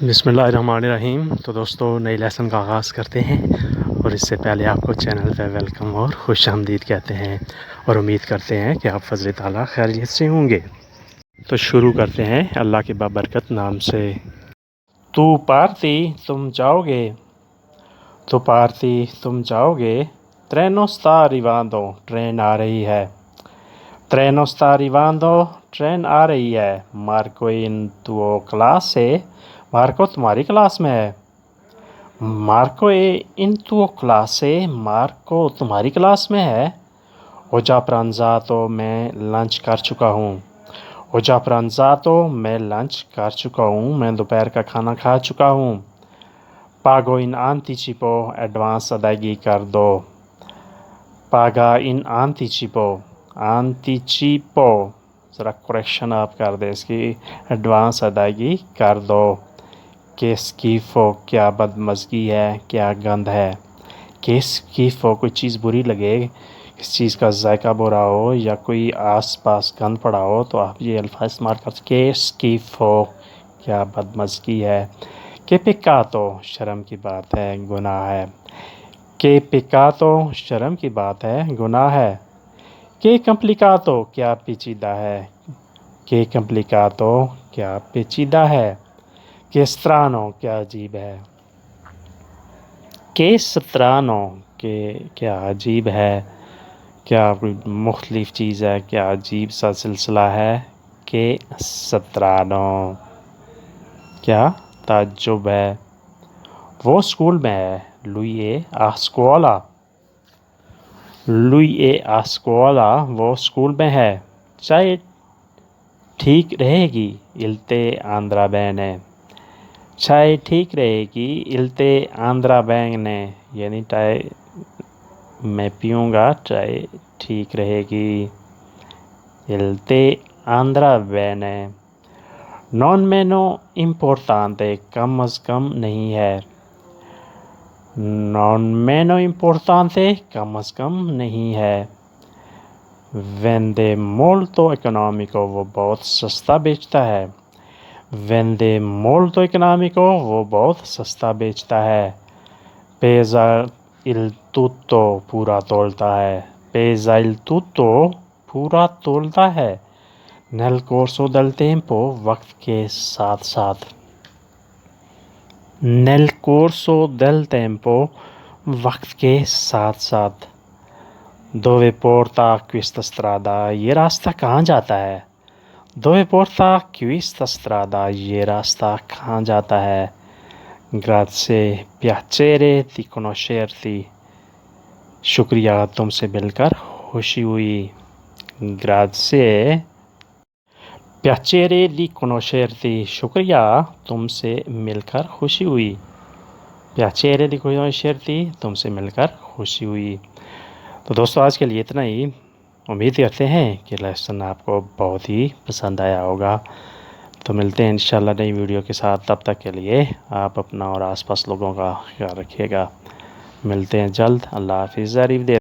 بسم اللہ الرحمن الرحیم۔ تو دوستو نئی لیسن کا آغاز کرتے ہیں، اور اس سے پہلے آپ کو چینل پہ ویلکم اور خوش آمدید کہتے ہیں، اور امید کرتے ہیں کہ آپ فضل تعالیٰ خیریت سے ہوں گے۔ تو شروع کرتے ہیں اللہ کے بابرکت نام سے۔ تو پارتی تم جاؤ گے، تو پارتی تم جاؤ گے، ٹرینو sta arrivando، ٹرین آ رہی ہے، ٹرینو sta arrivando، ٹرین آ رہی ہے، مارکو ان tuo classe، مارکو تمہاری کلاس میں ہے، مارکو ان tuo classe، مارکو تمہاری کلاس میں ہے، ho già pranzato، میں لنچ کر چکا ہوں، ho già pranzato، میں لنچ کر چکا ہوں، میں دوپہر کا کھانا کھا چکا ہوں، pago in anticipo، ایڈوانس ادائیگی کر دو، paga in anticipo، anticipo، ذرا کریکشن آپ کر دیں اس کی، ایڈوانس ادائیگی کر دو، کہ schifo، کیا بدمزگی ہے، کیا گند ہے، کہ schifo، کوئی چیز بری لگے، اس چیز کا ذائقہ برا ہو یا کوئی آس پاس گند پڑا ہو تو آپ یہ الفاظ استعمال کر سکتے، کہ schifo، کیا بدمزگی ہے، کہ peccato، شرم کی بات ہے، گناہ ہے، کہ peccato، شرم کی بات ہے، گناہ ہے، کہ complicato، کیا پیچیدہ ہے، کہ complicato، کیا پیچیدہ ہے، کہ strano، کیا عجیب ہے، کہ strano، کہ کیا عجیب ہے، کیا کوئی مختلف چیز ہے، کیا عجیب سا سلسلہ ہے، کہ strano، کیا تعجب ہے، وہ اسکول میں ہے، lui è a scuola، lui è a scuola، وہ اسکول میں ہے، چاہے ٹھیک رہے گی، il tè andrà bene، چائے ٹھیک رہے گی، il tè andrà bene، یعنی چائے میں پیوں گا، چائے ٹھیک رہے گی، il tè andrà bene، non meno importante، کم از کم نہیں ہے، non meno importante، کم از کم نہیں ہے، vende molto economico، وہ بہت سستا بیچتا ہے، vende molto economico، وہ بہت سستا بیچتا ہے، pesa il tutto، پورا تولتا ہے، pesa il tutto، پورا تولتا ہے، nel corso del tempo، وقت کے ساتھ ساتھ، nel corso del tempo، وقت کے ساتھ ساتھ، dove porta questa strada، یہ راستہ کہاں جاتا ہے، dove porta questa strada، یہ راستہ کہاں جاتا ہے، grazie، piacere di conoscerti، شکریہ تم سے مل کر خوشی ہوئی، grazie، piacere di conoscerti، شکریہ تم سے مل کر خوشی ہوئی، piacere di conoscerti، تم سے مل کر خوشی ہوئی۔ تو دوستو آج کے لیے اتنا ہی، امید کرتے ہیں کہ لیسن آپ کو بہت ہی پسند آیا ہوگا۔ تو ملتے ہیں انشاءاللہ نئی ویڈیو کے ساتھ، تب تک کے لیے آپ اپنا اور آس پاس لوگوں کا خیال رکھیے گا، ملتے ہیں جلد، اللہ حافظ، arrivederci۔